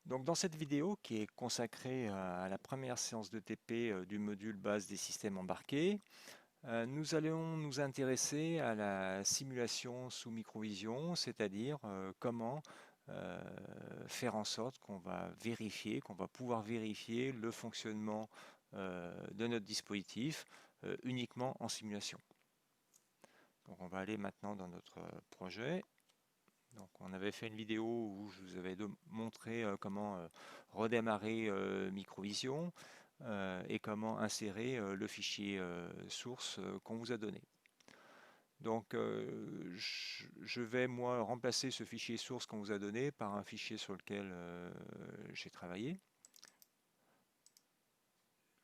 Donc dans cette vidéo qui est consacrée à la première séance de TP du module base des systèmes embarqués, nous allons nous intéresser à la simulation sous microvision, c'est-à-dire comment euh, faire en sorte qu'on va pouvoir vérifier le fonctionnement de notre dispositif uniquement en simulation. Donc on va aller maintenant dans notre projet. Donc, on avait fait une vidéo où je vous avais montré comment redémarrer Microvision et comment insérer le fichier source qu'on vous a donné. Donc, je vais moi remplacer ce fichier source qu'on vous a donné par un fichier sur lequel j'ai travaillé.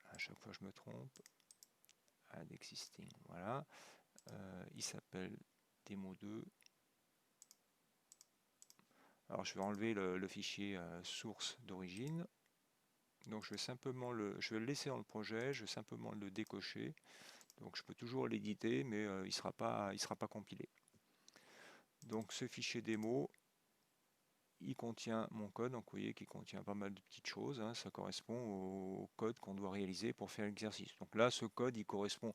À chaque fois, je me trompe. Add existing, voilà. Il s'appelle demo2. Alors, je vais enlever le fichier source d'origine. Donc je vais le laisser dans le projet, je vais simplement le décocher. Donc je peux toujours l'éditer, mais il sera pas compilé. Donc ce fichier démo, il contient mon code, donc vous voyez qu'il contient pas mal de petites choses, hein. Ça correspond au code qu'on doit réaliser pour faire l'exercice. Donc là, ce code, il correspond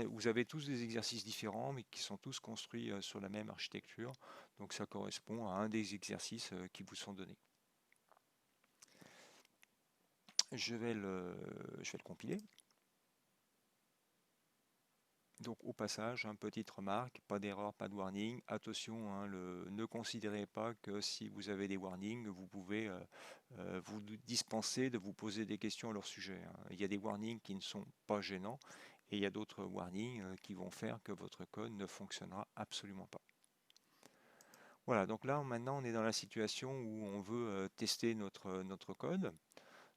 vous avez tous des exercices différents, mais qui sont tous construits sur la même architecture. Donc ça correspond à un des exercices qui vous sont donnés. Je vais le compiler. Donc au passage, petite remarque, pas d'erreur, pas de warning. Attention, ne considérez pas que si vous avez des warnings, vous pouvez vous dispenser de vous poser des questions à leur sujet, hein. Il y a des warnings qui ne sont pas gênants et il y a d'autres warnings qui vont faire que votre code ne fonctionnera absolument pas. Voilà, donc là maintenant on est dans la situation où on veut tester notre code.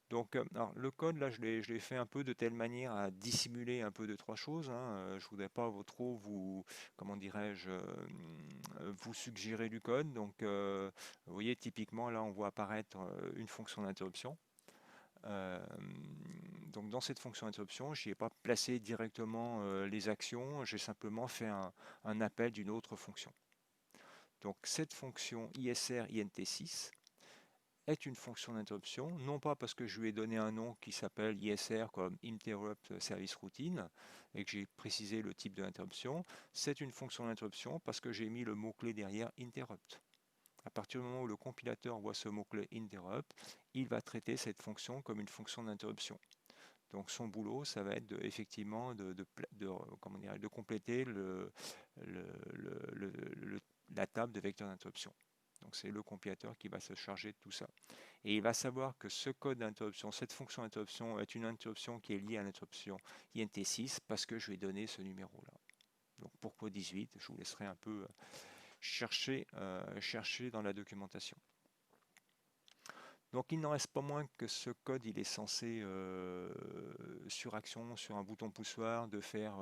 Donc, alors, le code, là, je l'ai fait un peu de telle manière à dissimuler un peu de trois choses, hein. Je voudrais pas trop vous, comment dirais-je, vous suggérer du code. Donc, vous voyez, typiquement, là, on voit apparaître une fonction d'interruption. Euh, donc, dans cette fonction d'interruption, je n'y ai pas placé directement les actions, j'ai simplement fait un appel d'une autre fonction. Donc, cette fonction ISR INT6, est une fonction d'interruption, non pas parce que je lui ai donné un nom qui s'appelle ISR comme Interrupt Service Routine et que j'ai précisé le type de l'interruption, c'est une fonction d'interruption parce que j'ai mis le mot-clé derrière Interrupt. À partir du moment où le compilateur voit ce mot-clé Interrupt, il va traiter cette fonction comme une fonction d'interruption. Donc son boulot, ça va être effectivement comment dire, de compléter le- la table de vecteurs d'interruption. Donc c'est le compilateur qui va se charger de tout ça. Et il va savoir que ce code d'interruption, cette fonction d'interruption est une interruption qui est liée à l'interruption INT6 parce que je lui ai donné ce numéro-là. Donc pourquoi 18? Je vous laisserai un peu chercher dans la documentation. Donc il n'en reste pas moins que ce code, il est censé, sur action, sur un bouton poussoir, de faire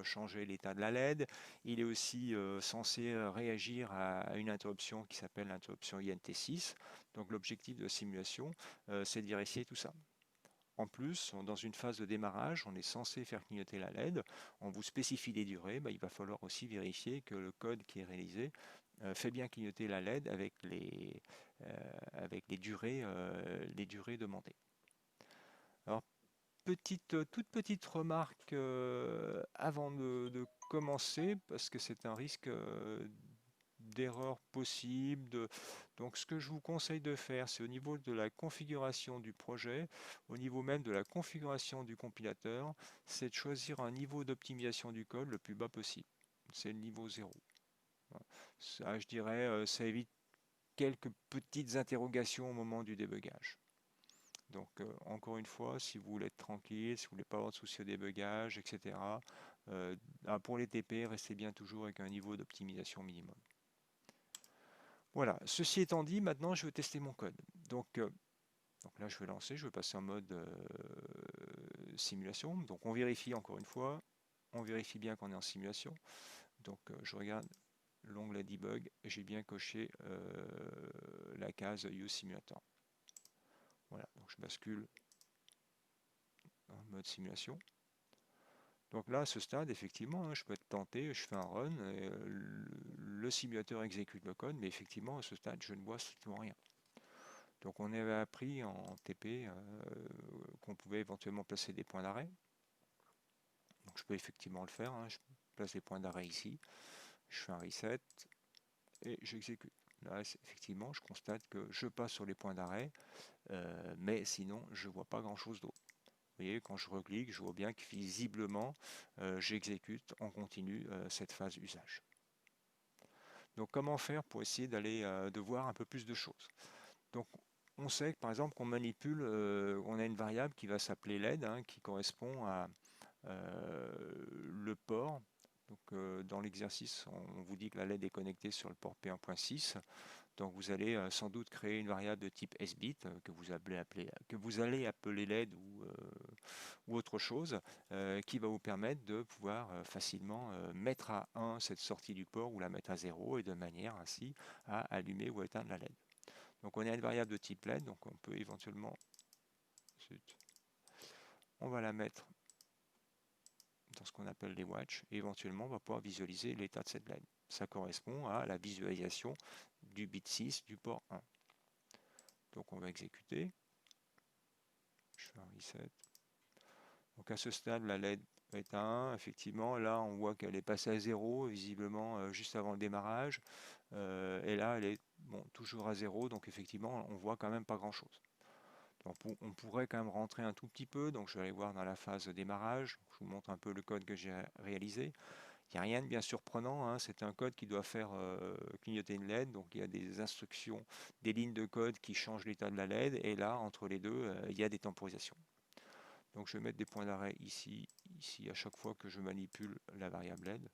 changer l'état de la LED. Il est aussi censé réagir à une interruption qui s'appelle l'interruption INT6. Donc l'objectif de la simulation, c'est de vérifier tout ça. En plus, dans une phase de démarrage, on est censé faire clignoter la LED. On vous spécifie des durées. Il va falloir aussi vérifier que le code qui est réalisé fait bien clignoter la LED avec les durées demandées. Alors, toute petite remarque avant de commencer, parce que c'est un risque d'erreur possible. Donc ce que je vous conseille de faire, c'est au niveau de la configuration du projet, au niveau même de la configuration du compilateur, c'est de choisir un niveau d'optimisation du code le plus bas possible. C'est le niveau 0. Ça, je dirais, ça évite quelques petites interrogations au moment du débugage. Donc, encore une fois, si vous voulez être tranquille, si vous voulez pas avoir de soucis au débugage, etc., pour les TP, restez bien toujours avec un niveau d'optimisation minimum. Voilà, ceci étant dit, maintenant je vais tester mon code. Donc là, je vais lancer, je vais passer en mode simulation. Donc on vérifie encore une fois, on vérifie bien qu'on est en simulation. Donc je regarde l'onglet debug, j'ai bien coché la case Use Simulator. Voilà, donc je bascule en mode simulation. Donc là, à ce stade, effectivement, je peux être tenté, je fais un run, et, le simulateur exécute le code, mais effectivement, à ce stade, je ne vois strictement rien. Donc on avait appris en TP qu'on pouvait éventuellement placer des points d'arrêt. Donc je peux effectivement le faire, hein. Je place des points d'arrêt ici, je fais un reset et j'exécute. Là, effectivement, je constate que je passe sur les points d'arrêt, mais sinon, je ne vois pas grand-chose d'autre. Vous voyez, quand je reclique, je vois bien que visiblement, j'exécute en continu cette phase usage. Donc comment faire pour essayer d'aller de voir un peu plus de choses? Donc on sait que par exemple qu'on manipule, on a une variable qui va s'appeler LED, hein, qui correspond à le port. Donc dans l'exercice, on vous dit que la LED est connectée sur le port P1.6. Donc vous allez sans doute créer une variable de type sbit que vous allez appeler LED ou autre chose qui va vous permettre de pouvoir facilement mettre à 1 cette sortie du port ou la mettre à 0 et de manière ainsi à allumer ou éteindre la LED. Donc on a une variable de type LED, donc on peut éventuellement, on va la mettre dans ce qu'on appelle les watch et éventuellement on va pouvoir visualiser l'état de cette LED. Ça correspond à la visualisation du bit 6 du port 1. Donc on va exécuter. Je fais un reset. Donc à ce stade, la LED est à 1. Effectivement, là, on voit qu'elle est passée à 0, visiblement juste avant le démarrage. Et là, elle est toujours à 0. Donc effectivement, on voit quand même pas grand-chose. On pourrait quand même rentrer un tout petit peu. Donc je vais aller voir dans la phase de démarrage. Je vous montre un peu le code que j'ai réalisé. Il n'y a rien de bien surprenant, hein. C'est un code qui doit faire clignoter une LED. Donc il y a des instructions, des lignes de code qui changent l'état de la LED. Et là, entre les deux, il y a des temporisations. Donc je vais mettre des points d'arrêt ici, ici, à chaque fois que je manipule la variable LED.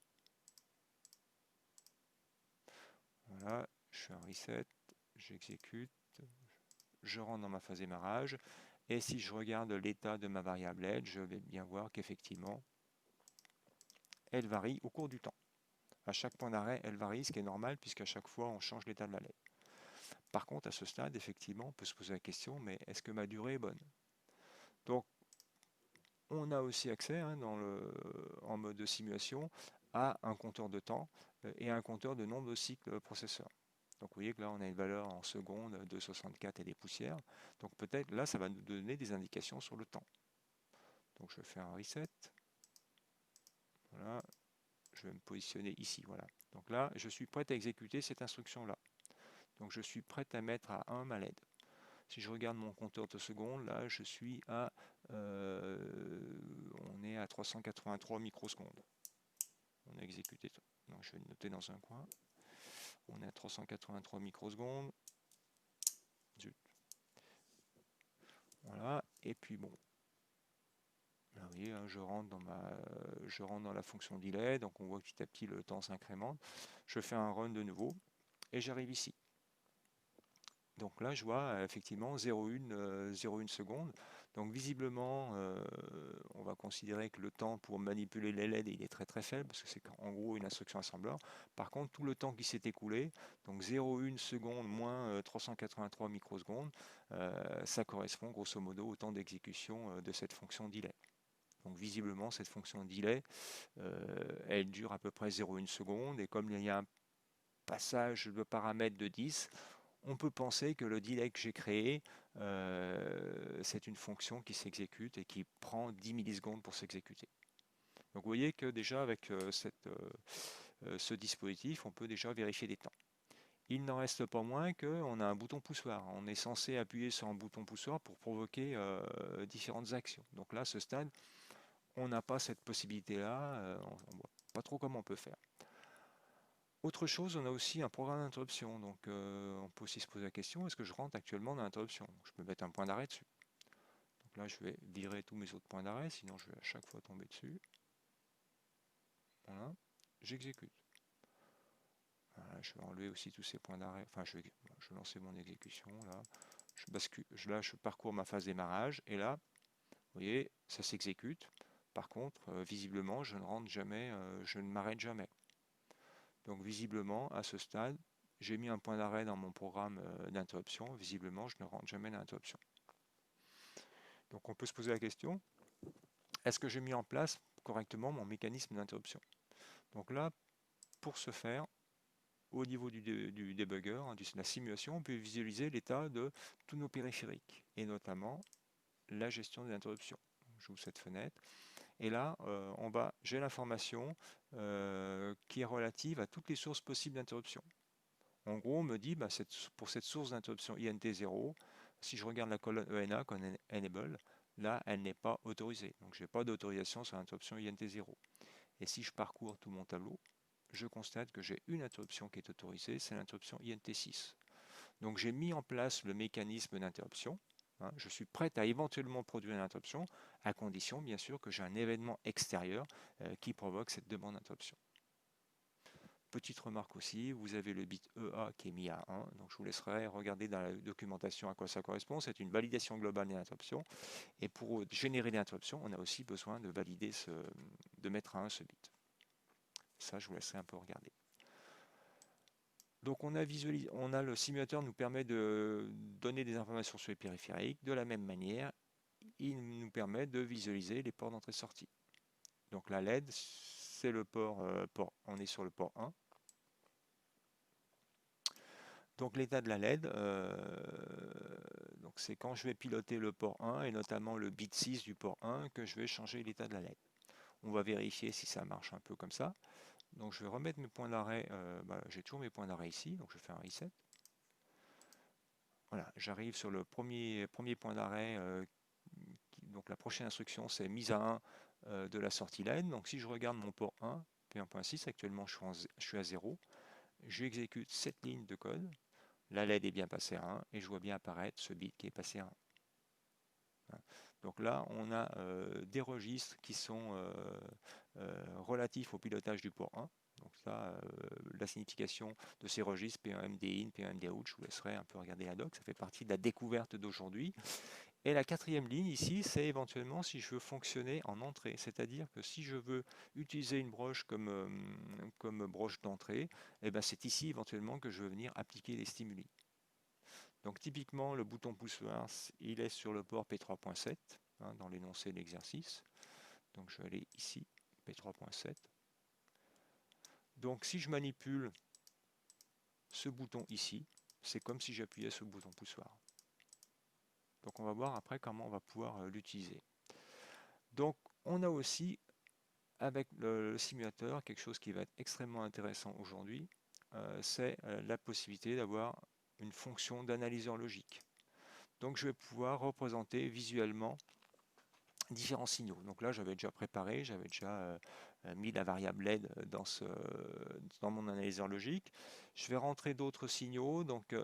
Voilà, je fais un reset, j'exécute, je rentre dans ma phase démarrage. Et si je regarde l'état de ma variable LED, je vais bien voir qu'effectivement, elle varie au cours du temps. À chaque point d'arrêt, elle varie, ce qui est normal, puisqu'à chaque fois, on change l'état de la LED. Par contre, à ce stade, effectivement, on peut se poser la question, mais est-ce que ma durée est bonne? Donc, on a aussi accès, hein, en mode de simulation à un compteur de temps et à un compteur de nombre de cycles processeurs. Donc vous voyez que là on a une valeur en secondes de 64 et des poussières. Donc peut-être là ça va nous donner des indications sur le temps. Donc je vais faire un reset. Voilà, je vais me positionner ici. Voilà. Donc là je suis prêt à exécuter cette instruction là. Donc je suis prêt à mettre à 1 ma LED. Si je regarde mon compteur de secondes, là je suis à on est à 383 microsecondes. On a exécuté. Donc je vais le noter dans un coin. On est à 383 microsecondes. Zut. Voilà. Et puis bon. Là, vous voyez, hein, je rentre dans la fonction delay. Donc on voit que petit à petit le temps s'incrémente. Je fais un run de nouveau. Et j'arrive ici. Donc là, je vois effectivement 0,1 seconde. Donc visiblement, on va considérer que le temps pour manipuler les LED il est très très faible, parce que c'est en gros une instruction assembleur. Par contre, tout le temps qui s'est écoulé, donc 0,1 seconde moins 383 microsecondes, ça correspond grosso modo au temps d'exécution de cette fonction delay. Donc visiblement, cette fonction delay, elle dure à peu près 0,1 seconde, et comme il y a un passage de paramètres de 10, on peut penser que le delay que j'ai créé, c'est une fonction qui s'exécute et qui prend 10 millisecondes pour s'exécuter. Donc vous voyez que déjà avec ce dispositif, on peut déjà vérifier les temps. Il n'en reste pas moins qu'on a un bouton poussoir. On est censé appuyer sur un bouton poussoir pour provoquer différentes actions. Donc là, à ce stade, on n'a pas cette possibilité-là. On ne voit pas trop comment on peut faire. Autre chose, on a aussi un programme d'interruption. Donc on peut aussi se poser la question, est-ce que je rentre actuellement dans l'interruption? Je peux mettre un point d'arrêt dessus. Donc là, je vais virer tous mes autres points d'arrêt, sinon je vais à chaque fois tomber dessus. Voilà, j'exécute. Voilà, je vais enlever aussi tous ces points d'arrêt. Enfin, je vais lancer mon exécution. Là, je bascule. Là, je parcours ma phase démarrage. Et là, vous voyez, ça s'exécute. Par contre, visiblement, je ne rentre jamais, je ne m'arrête jamais. Donc visiblement, à ce stade, j'ai mis un point d'arrêt dans mon programme d'interruption. Visiblement, je ne rentre jamais d'interruption. Donc on peut se poser la question, est-ce que j'ai mis en place correctement mon mécanisme d'interruption? Donc là, pour ce faire, au niveau du debugger, hein, de la simulation, on peut visualiser l'état de tous nos périphériques, et notamment la gestion des interruptions. J'ouvre cette fenêtre, et là, j'ai l'information qui est relative à toutes les sources possibles d'interruption. En gros, on me dit, bah, pour cette source d'interruption INT0, si je regarde la colonne ENA, comme Enable, là, elle n'est pas autorisée. Donc, je n'ai pas d'autorisation sur l'interruption INT0. Et si je parcours tout mon tableau, je constate que j'ai une interruption qui est autorisée, c'est l'interruption INT6. Donc, j'ai mis en place le mécanisme d'interruption. Hein, je suis prêt à éventuellement produire une interruption, à condition, bien sûr, que j'ai un événement extérieur qui provoque cette demande d'interruption. Petite remarque aussi, vous avez le bit EA qui est mis à 1, donc je vous laisserai regarder dans la documentation à quoi ça correspond. C'est une validation globale des interruptions, et pour générer l'interruption, on a aussi besoin de valider de mettre à 1 ce bit. Ça, je vous laisserai un peu regarder. Donc on a le simulateur nous permet de donner des informations sur les périphériques. De la même manière, il nous permet de visualiser les ports d'entrée-sortie. Donc la LED, c'est le port, on est sur le port 1. Donc l'état de la LED, c'est quand je vais piloter le port 1 et notamment le bit 6 du port 1 que je vais changer l'état de la LED. On va vérifier si ça marche un peu comme ça. Donc je vais remettre mes points d'arrêt, j'ai toujours mes points d'arrêt ici, donc je fais un reset. Voilà, j'arrive sur le premier point d'arrêt, donc la prochaine instruction c'est mise à 1 de la sortie LED. Donc si je regarde mon port 1, P1.6, actuellement je suis à 0, j'exécute cette ligne de code. La LED est bien passée à 1 et je vois bien apparaître ce bit qui est passé à 1. Donc là, on a des registres qui sont relatifs au pilotage du port 1. Donc là, la signification de ces registres, P1MD in, P1MD out, je vous laisserai un peu regarder la doc, ça fait partie de la découverte d'aujourd'hui. Et la quatrième ligne ici, c'est éventuellement si je veux fonctionner en entrée, c'est-à-dire que si je veux utiliser une broche comme broche d'entrée, c'est ici éventuellement que je veux venir appliquer les stimuli. Donc typiquement, le bouton poussoir, il est sur le port P3.7, hein, dans l'énoncé de l'exercice. Donc je vais aller ici, P3.7. Donc si je manipule ce bouton ici, c'est comme si j'appuyais sur le bouton poussoir. Donc on va voir après comment on va pouvoir l'utiliser. Donc on a aussi, avec le simulateur, quelque chose qui va être extrêmement intéressant aujourd'hui, c'est la possibilité d'avoir une fonction d'analyseur logique. Donc je vais pouvoir représenter visuellement différents signaux. Donc là, j'avais déjà préparé, j'avais déjà mis la variable LED dans mon analyseur logique. Je vais rentrer d'autres signaux, donc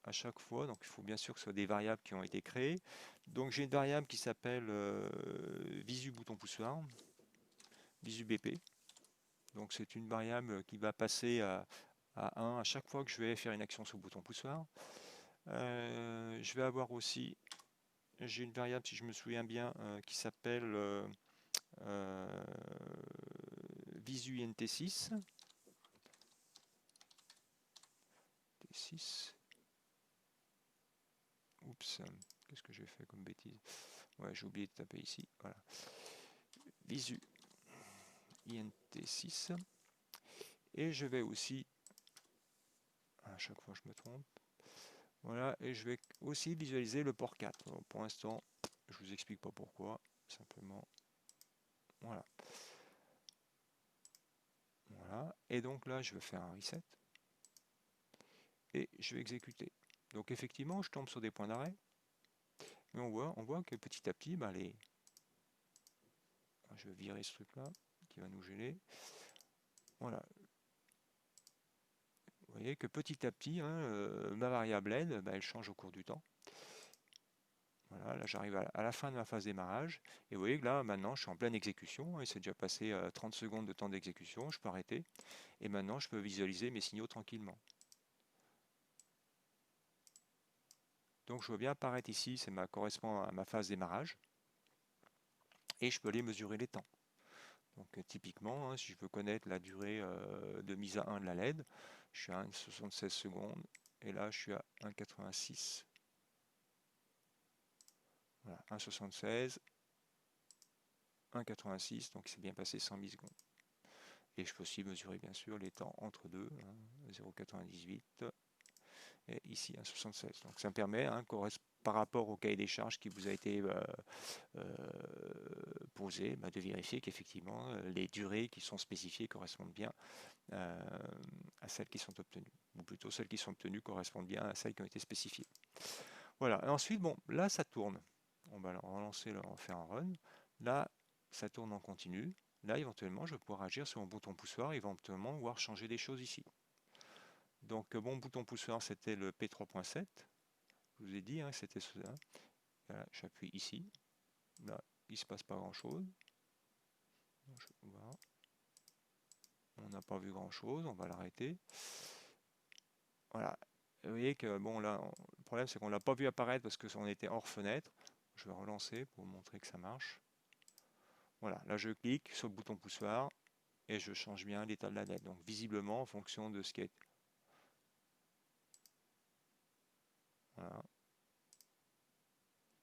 à chaque fois, donc il faut bien sûr que ce soit des variables qui ont été créées. Donc j'ai une variable qui s'appelle visu bouton poussoir, visu BP. Donc c'est une variable qui va passer à 1 à chaque fois que je vais faire une action sur le bouton poussoir. Je vais avoir aussi, j'ai une variable, si je me souviens bien, qui s'appelle visu INT6. T6. Oups, qu'est-ce que j'ai fait comme bêtise? Ouais, j'ai oublié de taper ici. Voilà. Visu INT6. Et je vais aussi, à chaque fois je me trompe, voilà, et je vais aussi visualiser le port 4. Alors, pour l'instant, je vous explique pas pourquoi, simplement, voilà. Voilà, et donc là, je vais faire un reset, et je vais exécuter. Donc effectivement, je tombe sur des points d'arrêt, mais on voit que petit à petit, je vais virer ce truc-là, qui va nous gêner. Voilà. Vous voyez que petit à petit, ma variable LED, elle change au cours du temps. Voilà, là j'arrive à la fin de ma phase démarrage, et vous voyez que là maintenant je suis en pleine exécution, et c'est déjà passé 30 secondes de temps d'exécution, je peux arrêter, et maintenant je peux visualiser mes signaux tranquillement. Donc je vois bien apparaître ici, correspond à ma phase démarrage, et je peux aller mesurer les temps. Donc typiquement, si je veux connaître la durée de mise à 1 de la LED, je suis à 1,76 secondes, et là je suis à 1,86. Voilà, 1,76, 1,86, donc il s'est bien passé 100 millisecondes. Et je peux aussi mesurer bien sûr les temps entre deux, 0,98 et ici 1,76. Donc ça me permet, par rapport au cahier des charges qui vous a été posé, de vérifier qu'effectivement les durées qui sont spécifiées correspondent bien à celles qui sont obtenues. Ou plutôt celles qui sont obtenues correspondent bien à celles qui ont été spécifiées. Voilà. Et ensuite, bon, là ça tourne. On va relancer, on va faire un run. Là, ça tourne en continu. Là, éventuellement, je vais pouvoir agir sur mon bouton poussoir, éventuellement, voir changer des choses ici. Donc, mon bouton poussoir, c'était le P3.7. Je vous ai dit, c'était cela. Voilà, j'appuie ici. Là, il ne se passe pas grand-chose. On n'a pas vu grand-chose, on va l'arrêter. Voilà. Vous voyez que, bon, là, le problème, c'est qu'on ne l'a pas vu apparaître parce qu'on était hors fenêtre. Je vais relancer pour vous montrer que ça marche. Voilà, là, je clique sur le bouton poussoir et je change bien l'état de la LED. Donc, visiblement, en fonction de ce qui est... Voilà.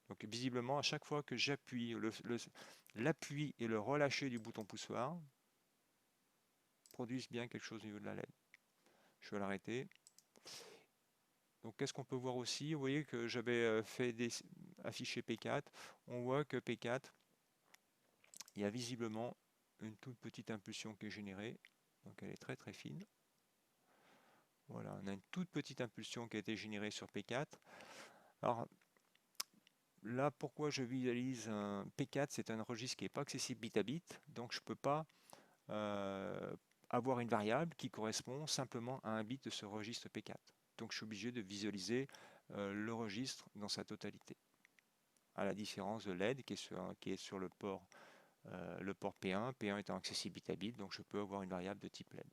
Donc, visiblement, à chaque fois que j'appuie, l'appui et le relâcher du bouton poussoir produisent bien quelque chose au niveau de la LED. Je vais l'arrêter. Donc, qu'est-ce qu'on peut voir aussi? Vous voyez que j'avais fait afficher P4. On voit que P4, il y a visiblement une toute petite impulsion qui est générée. Donc, elle est très très fine. Voilà, on a une toute petite impulsion qui a été générée sur P4. Alors, là, pourquoi je visualise un P4? C'est un registre qui n'est pas accessible bit à bit. Donc, je ne peux pas avoir une variable qui correspond simplement à un bit de ce registre P4. Donc, je suis obligé de visualiser le registre dans sa totalité. À la différence de LED qui est sur le port P1, P1 étant accessible bit à bit, donc je peux avoir une variable de type LED.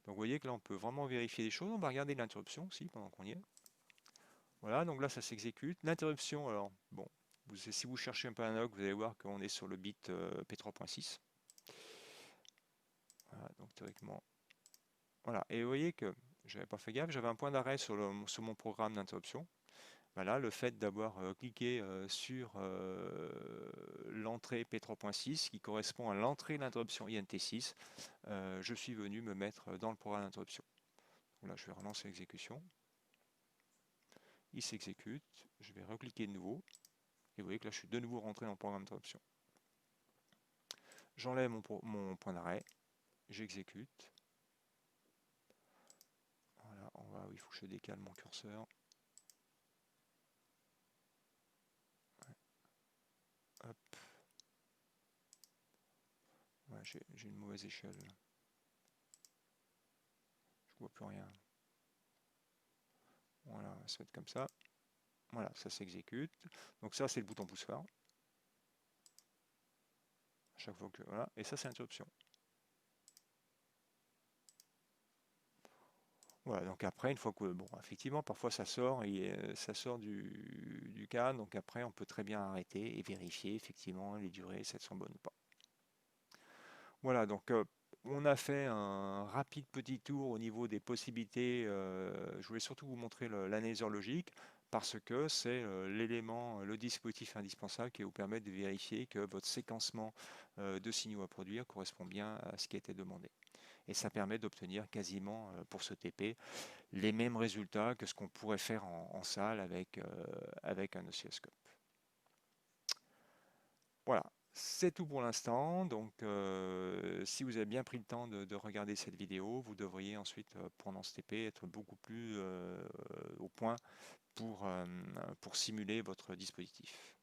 Donc vous voyez que là on peut vraiment vérifier les choses. On va regarder l'interruption aussi pendant qu'on y est. Voilà, donc là ça s'exécute. L'interruption, alors bon, si vous cherchez un peu un log, vous allez voir qu'on est sur le bit P3.6. Voilà, donc théoriquement. Voilà, et vous voyez que j'avais pas fait gaffe, j'avais un point d'arrêt sur mon programme d'interruption. Voilà, le fait d'avoir cliqué sur l'entrée P3.6 qui correspond à l'entrée d'interruption INT6, je suis venu me mettre dans le programme d'interruption. Là, je vais relancer l'exécution. Il s'exécute, je vais recliquer de nouveau, et vous voyez que là, je suis de nouveau rentré dans le programme d'interruption. J'enlève mon point d'arrêt, j'exécute. Voilà, il faut que je décale mon curseur. Hop. Ouais, j'ai une mauvaise échelle. Je vois plus rien. Voilà, ça va être comme ça. Voilà, ça s'exécute. Donc ça, c'est le bouton poussoir. À chaque fois que... Voilà, et ça, c'est l'interruption. Voilà, donc après, une fois que... Bon, effectivement, parfois ça sort, ça sort du cadre, donc après, on peut très bien arrêter et vérifier, effectivement, les durées, si elles sont bonnes ou pas. Voilà, donc on a fait un rapide petit tour au niveau des possibilités. Je voulais surtout vous montrer l'analyseur logique parce que c'est l'élément, le dispositif indispensable qui vous permet de vérifier que votre séquencement de signaux à produire correspond bien à ce qui a été demandé. Et ça permet d'obtenir quasiment pour ce TP les mêmes résultats que ce qu'on pourrait faire en salle avec un oscilloscope. Voilà, c'est tout pour l'instant. Donc, si vous avez bien pris le temps de regarder cette vidéo, vous devriez ensuite, pendant ce TP, être beaucoup plus au point pour simuler votre dispositif.